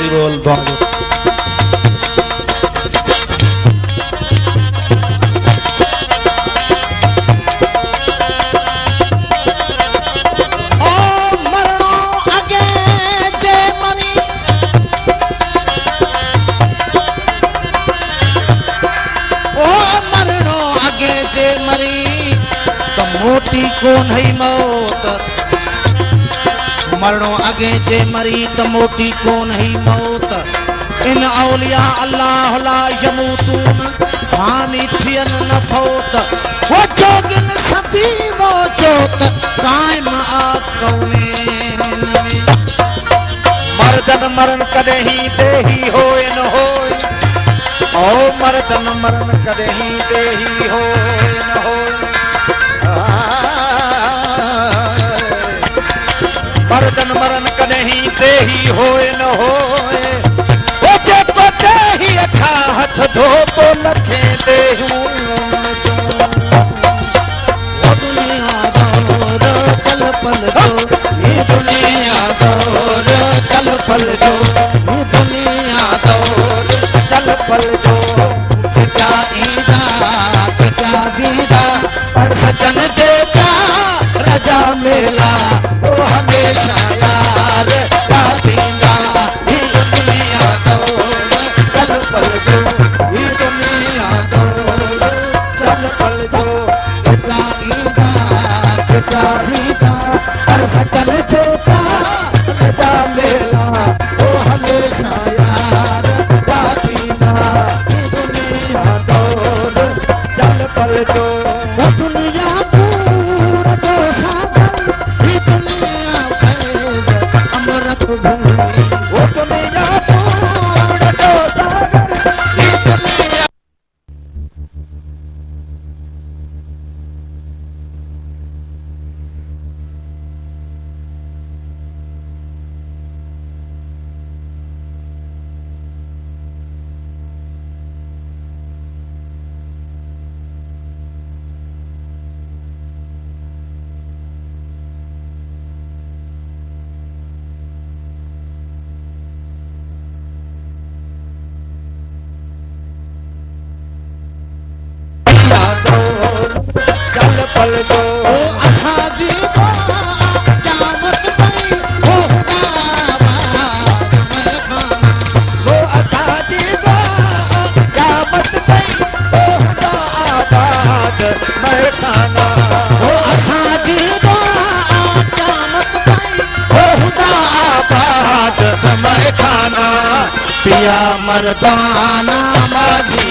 श्री बोल दुआ मोटी कोन है मौत मरणो अगे जे मरी त मोटी कोन है मौत इन औलिया अल्लाह ला यमूतून फानी थियन न फौत वो जोगिन सदी वो जोत कायम आ कौन में मर्दन मरण कदे ही देही होए न होए ओ मर्दन मरण कदे ही देही होए न होए मर्दन मरण कदे ही देही होए न होए ओ जेको देही अखा हथ धो पो लखे देहूं ओ दुनिया दौर चल पल जो ये दुनिया दौर चल पल जो ये दुनिया दौर चल पल जो क्या ईदा क्या विदा पर सजन जे का रजा मेला वो हमेशा यार पातींगा ये दुनिया दौर चल पल जो ये दुनिया दौर चल पल जो कितना ईदा कितना वीदा पर सजन जे का रजा मेला वो हमेशा यार पातींगा ये दुनिया दौर चल पल जो वो दुनिया पूरा जो सावन ये दुनिया फैज अमृत भूमि वो दुनिया पूरा जो सावन ये दुनिया चल पल जो असा जी क़यामत पई हो वो असा जी क़यामत पई हो आबाद मैं खाना वो असा जी क़यामत पई हो आबाद मैं खाना पिया मर्दाना माझी